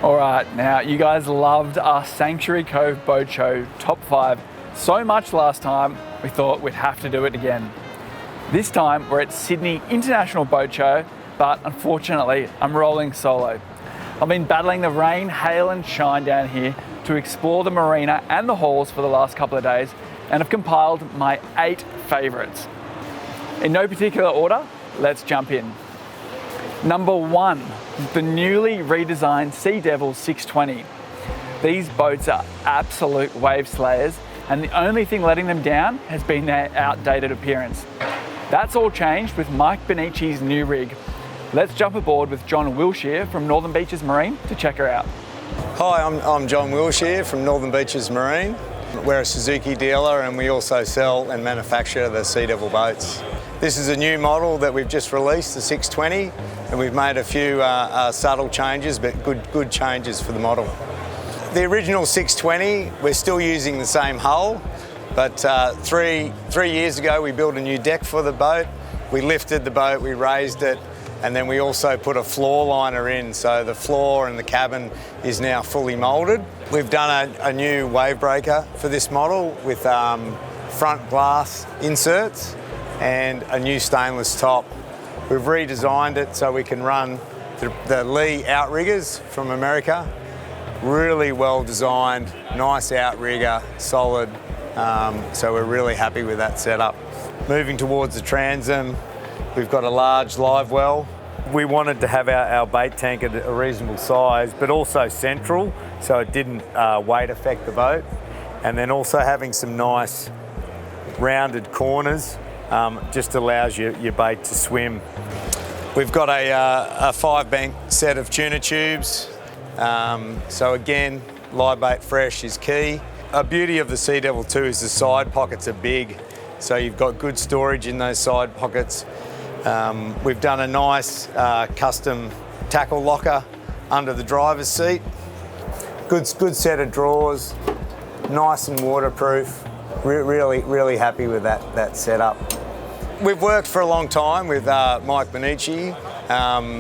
All right, now you guys loved our Sanctuary Cove Boat Show Top 5 so much last time, we thought we'd have to do it again. This time we're at Sydney International Boat Show, but unfortunately I'm rolling solo. I've been battling the rain, hail and shine down here to explore the marina and the halls for the last couple of days, and have compiled my 8 favourites. In no particular order, let's jump in. Number 1, the newly redesigned Sea Devil 620. These boats are absolute wave slayers, and the only thing letting them down has been their outdated appearance. That's all changed with Mike Bonici's new rig. Let's jump aboard with John Wilshire from Northern Beaches Marine to check her out. Hi, I'm John Wilshire from Northern Beaches Marine. We're a Suzuki dealer and we also sell and manufacture the Sea Devil boats. This is a new model that we've just released, the 620, and we've made a few subtle changes, but good changes for the model. The original 620, we're still using the same hull, but three years ago we built a new deck for the boat. We lifted the boat, we raised it, and then we also put a floor liner in, so the floor and the cabin is now fully moulded. We've done a new wave breaker for this model with front glass inserts and a new stainless top. We've redesigned it so we can run the Lee outriggers from America. Really well designed, nice outrigger, solid, so we're really happy with that setup. Moving towards the transom, we've got a large live well. We wanted to have our bait tank at a reasonable size, but also central, so it didn't weight affect the boat. And then also having some nice rounded corners just allows your bait to swim. We've got a 5-bank set of tuna tubes. So again, live bait fresh is key. A beauty of the Sea Devil too is the side pockets are big, so you've got good storage in those side pockets. We've done a nice custom tackle locker under the driver's seat. Good set of drawers, nice and waterproof. Really happy with that setup. We've worked for a long time with Mike Bonici,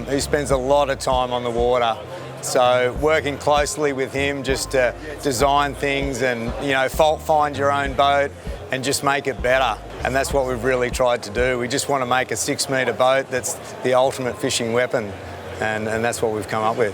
who spends a lot of time on the water. So working closely with him just to design things and, you know, fault find your own boat and just make it better. And that's what we've really tried to do. We just want to make a 6-metre boat that's the ultimate fishing weapon, and that's what we've come up with.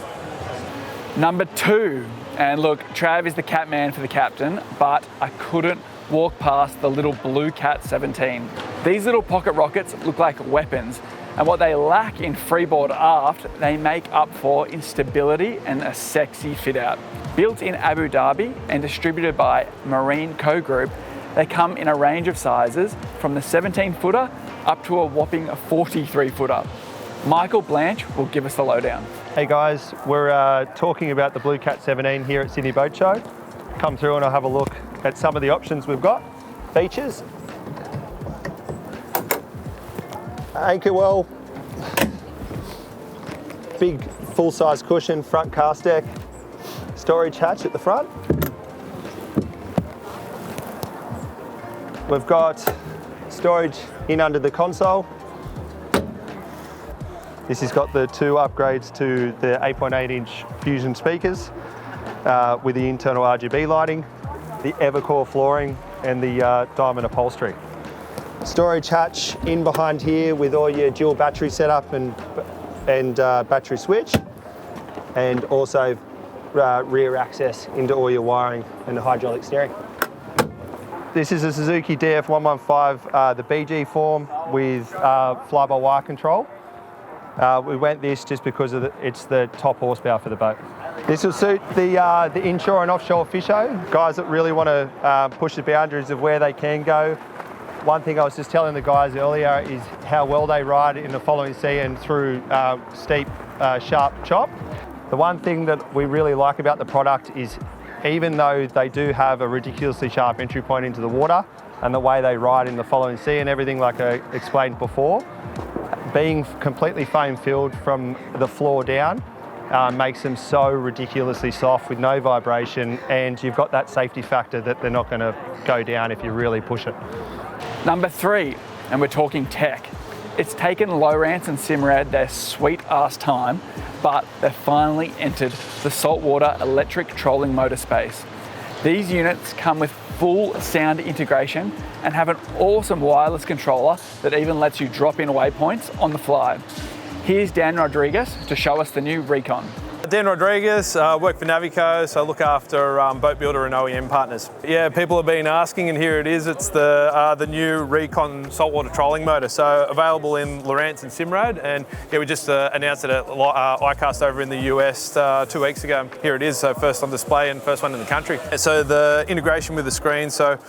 Number 2, and look, Trav is the cat man for the captain, but I couldn't walk past the little Blue Cat 17. These little pocket rockets look like weapons, and what they lack in freeboard aft, they make up for in stability and a sexy fit out. Built in Abu Dhabi and distributed by Marine Co Group, they come in a range of sizes from the 17-footer up to a whopping 43-footer. Michael Blanche will give us the lowdown. Hey guys, we're talking about the Blue Cat 17 here at Sydney Boat Show. Come through and I'll have a look at some of the options we've got. Features. Anchor well. Big full-size cushion, front cast deck. Storage hatch at the front. We've got storage in under the console. This has got the 2 upgrades to the 8.8-inch Fusion speakers with the internal RGB lighting, the Evercore flooring and the diamond upholstery. Storage hatch in behind here with all your dual battery setup and battery switch, and also rear access into all your wiring and the hydraulic steering. This is a Suzuki DF115, the BG form with fly-by-wire control. We went this just because of it's the top horsepower for the boat. This will suit the inshore and offshore fisho, guys that really want to push the boundaries of where they can go. One thing I was just telling the guys earlier is how well they ride in the following sea and through steep, sharp chop. The one thing that we really like about the product is even though they do have a ridiculously sharp entry point into the water and the way they ride in the following sea and everything like I explained before, being completely foam filled from the floor down makes them so ridiculously soft with no vibration, and you've got that safety factor that they're not going to go down if you really push it. Number 3, and we're talking tech. It's taken Lowrance and Simrad their sweet ass time, but they've finally entered the saltwater electric trolling motor space. These units come with full sound integration and have an awesome wireless controller that even lets you drop in waypoints on the fly. Here's Dan Rodriguez to show us the new Recon. Dan Rodriguez, work for Navico, so I look after boat builder and OEM partners. Yeah, people have been asking, and here it is. It's the new Recon saltwater trolling motor, so available in Lowrance and Simrad, and yeah, we just announced it at ICAST over in the US 2 weeks ago. Here it is, so first on display and first one in the country. So the integration with the screen, so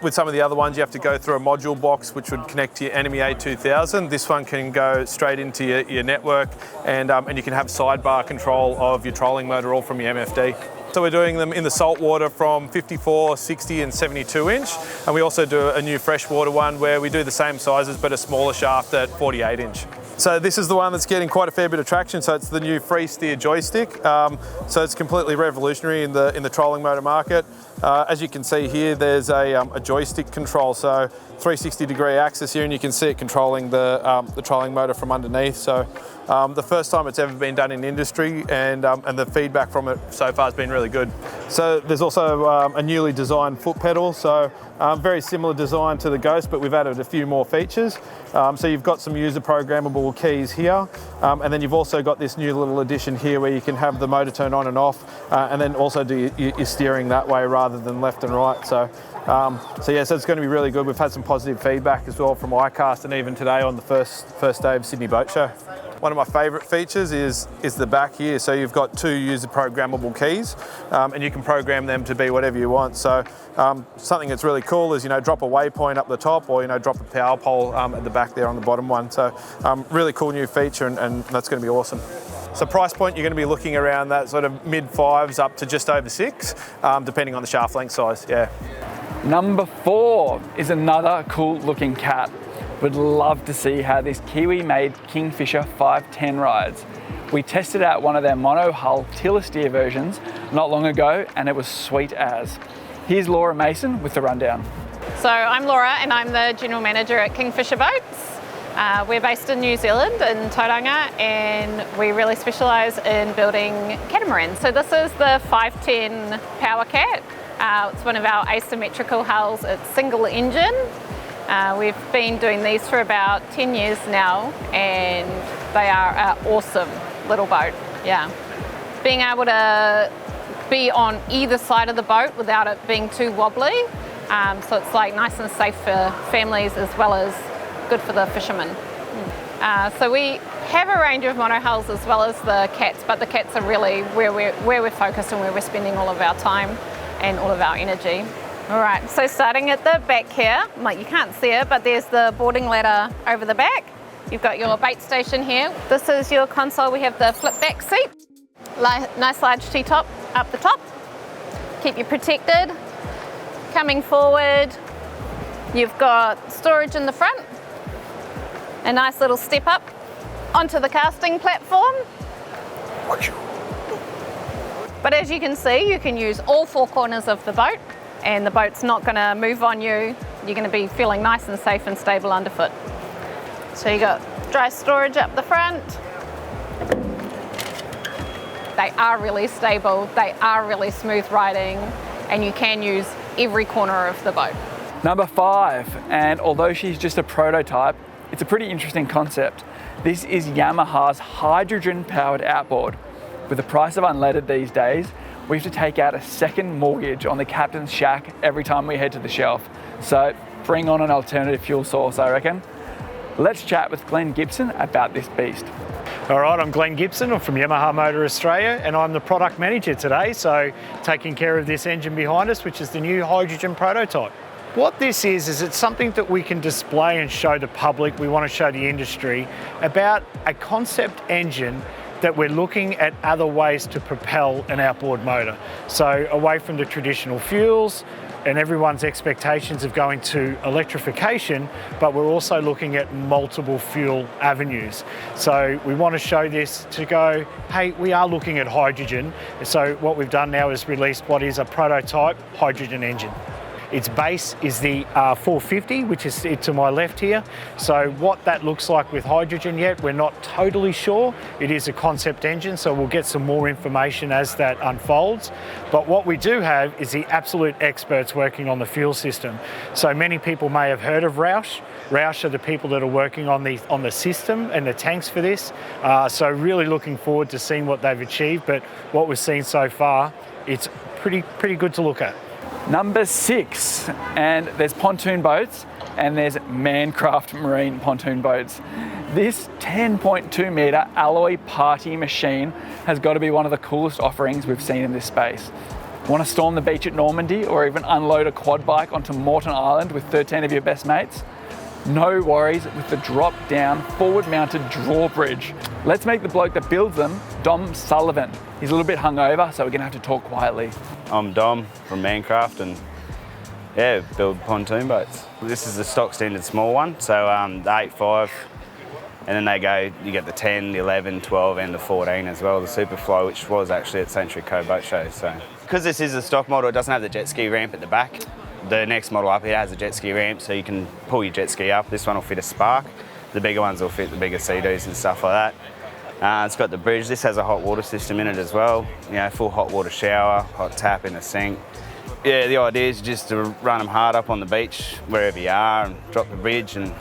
with some of the other ones you have to go through a module box which would connect to your Enemy A2000. This one can go straight into your network, and you can have sidebar control of your trolling motor all from your MFD. So we're doing them in the saltwater from 54, 60 and 72 inch. And we also do a new freshwater one where we do the same sizes but a smaller shaft at 48 inch. So this is the one that's getting quite a fair bit of traction. So it's the new free steer joystick. So it's completely revolutionary in the trolling motor market. As you can see here, there's a joystick control. So 360-degree axis here, and you can see it controlling the trolling motor from underneath. So the first time it's ever been done in industry, and the feedback from it so far has been really good. So there's also a newly designed foot pedal. So very similar design to the Ghost, but we've added a few more features. So you've got some user programmable keys here, and then you've also got this new little addition here where you can have the motor turn on and off, and then also do your steering that way rather than left and right. So yeah, so it's going to be really good. We've had some positive feedback as well from ICAST and even today on the first day of Sydney Boat Show. One of my favourite features is the back here. So you've got 2 user programmable keys, and you can program them to be whatever you want. So something that's really cool is, drop a waypoint up the top, or, drop a power pole at the back there on the bottom one. So really cool new feature, and that's going to be awesome. So price point, you're going to be looking around that sort of mid-5s up to just over 6, depending on the shaft length size, yeah. Number 4 is another cool looking cat. Would love to see how this Kiwi-made Kingfisher 510 rides. We tested out one of their mono-hull tiller steer versions not long ago, and it was sweet as. Here's Laura Mason with the rundown. So I'm Laura, and I'm the General Manager at Kingfisher Boats. We're based in New Zealand, in Tauranga, and we really specialise in building catamarans. So this is the 510 Power Cat. It's one of our asymmetrical hulls. It's single engine. We've been doing these for about 10 years now, and they are an awesome little boat, yeah. Being able to be on either side of the boat without it being too wobbly, so it's like nice and safe for families as well as good for the fishermen. So we have a range of monohulls as well as the cats, but the cats are really where we're focused and where we're spending all of our time and all of our energy. All right, so starting at the back here, you can't see it, but there's the boarding ladder over the back. You've got your bait station here. This is your console. We have the flip back seat. Nice large T-top up the top. Keep you protected. Coming forward, you've got storage in the front. A nice little step up onto the casting platform. But as you can see, you can use all 4 corners of the boat, and the boat's not going to move on you. You're going to be feeling nice and safe and stable underfoot. So you got dry storage up the front. They are really stable, they are really smooth riding, and you can use every corner of the boat. Number 5, and although she's just a prototype, it's a pretty interesting concept. This is Yamaha's hydrogen-powered outboard. With the price of unleaded these days, we have to take out a second mortgage on the captain's shack every time we head to the shelf. So bring on an alternative fuel source, I reckon. Let's chat with Glenn Gibson about this beast. All right, I'm Glenn Gibson. I'm from Yamaha Motor Australia, and I'm the product manager today, so taking care of this engine behind us, which is the new hydrogen prototype. What this is it's something that we can display and show the public. We want to show the industry about a concept engine that we're looking at other ways to propel an outboard motor. So away from the traditional fuels and everyone's expectations of going to electrification, but we're also looking at multiple fuel avenues. So we want to show this to go, hey, we are looking at hydrogen. So what we've done now is released what is a prototype hydrogen engine. Its base is the 450, which is to my left here. So what that looks like with hydrogen yet, we're not totally sure. It is a concept engine, so we'll get some more information as that unfolds. But what we do have is the absolute experts working on the fuel system. So many people may have heard of Roush. Roush are the people that are working on the system and the tanks for this. So really looking forward to seeing what they've achieved. But what we've seen so far, it's pretty good to look at. Number 6, and there's pontoon boats and there's Mancraft marine pontoon boats. This 10.2 metre alloy party machine has got to be one of the coolest offerings we've seen in this space. Want to storm the beach at Normandy or even unload a quad bike onto Moreton Island with 13 of your best mates? No worries with the drop down forward mounted drawbridge. Let's make the bloke that builds them, Dom Sullivan. He's a little bit hungover, so we're gonna have to talk quietly. I'm Dom from Mancraft and yeah, build pontoon boats. This is the stock standard small one, so the 8.5, and then you get the 10, the 11, 12 and the 14 as well, the Superfly, which was actually at Century Cove Boat Show. So, because this is a stock model, it doesn't have the jet ski ramp at the back. The next model up here has a jet ski ramp, so you can pull your jet ski up. This one will fit a Spark. The bigger ones will fit the bigger Sea-Doos and stuff like that. It's got the bridge. This has a hot water system in it as well. You know, full hot water shower, hot tap in the sink. Yeah, the idea is just to run them hard up on the beach, wherever you are, and drop the bridge and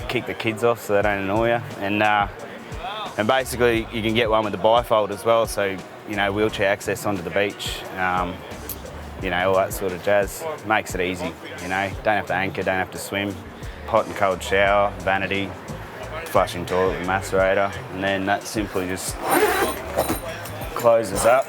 kick the kids off so they don't annoy you. And basically, you can get one with the bifold as well, so, you know, wheelchair access onto the beach. You know, all that sort of jazz. Makes it easy, you know. Don't have to anchor, don't have to swim. Hot and cold shower, vanity, flushing toilet with macerator, and then that simply just closes up.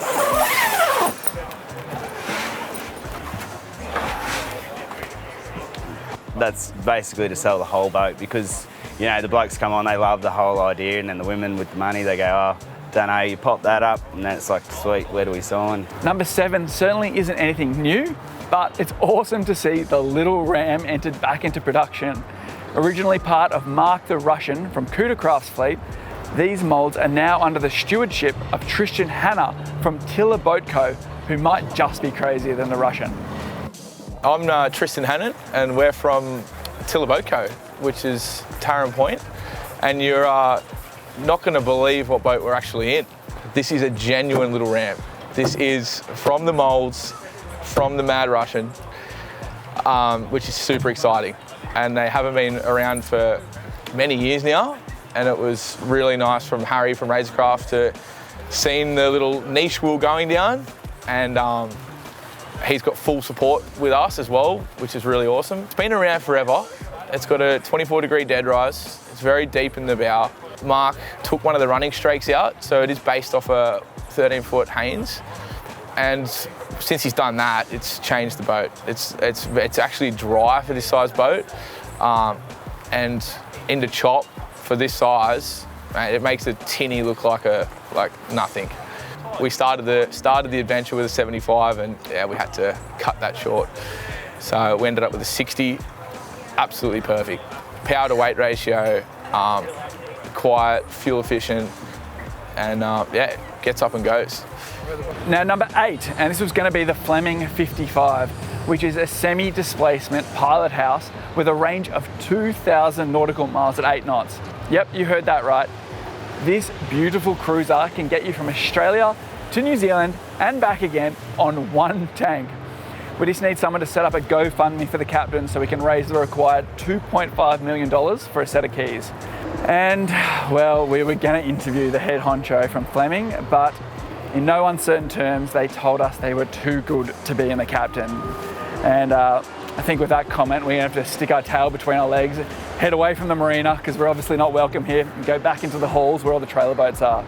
That's basically to sell the whole boat because, you know, the blokes come on, they love the whole idea, and then the women with the money, they go, oh, don't know, you pop that up, and then it's like, sweet, where do we sign? Number 7 certainly isn't anything new, but it's awesome to see the little Ram entered back into production. Originally part of Mark the Russian from Coodercraft's fleet, these moulds are now under the stewardship of Tristan Hanna from Tiller Boat Co, who might just be crazier than the Russian. I'm Tristan Hannan, and we're from Tiller Boat Co, which is Tarrant Point, and you're not going to believe what boat we're actually in. This is a genuine little Ram. This is from the moulds, from the Mad Russian, which is super exciting. And they haven't been around for many years now, and it was really nice from Harry from Razorcraft to seeing the little niche wheel going down, and he's got full support with us as well, which is really awesome. It's been around forever. It's got a 24-degree dead rise. It's very deep in the bow. Mark took one of the running strakes out, so it is based off a 13-foot Haynes. And since he's done that, it's changed the boat. It's actually dry for this size boat, and into chop for this size, it makes the tinny look like nothing. We started the adventure with a 75, and yeah, we had to cut that short. So we ended up with a 60, absolutely perfect. Power to weight ratio, quiet, fuel efficient, and yeah, gets up and goes. Now number 8, and this was going to be the Fleming 55, which is a semi-displacement pilot house with a range of 2,000 nautical miles at 8 knots. Yep, you heard that right. This beautiful cruiser can get you from Australia to New Zealand and back again on one tank. We just need someone to set up a GoFundMe for the captain so we can raise the required $2.5 million for a set of keys. And well, we were going to interview the head honcho from Fleming, but in no uncertain terms, they told us they were too good to be in the captain. And I think with that comment, we're going to have to stick our tail between our legs, head away from the marina because we're obviously not welcome here, and go back into the halls where all the trailer boats are.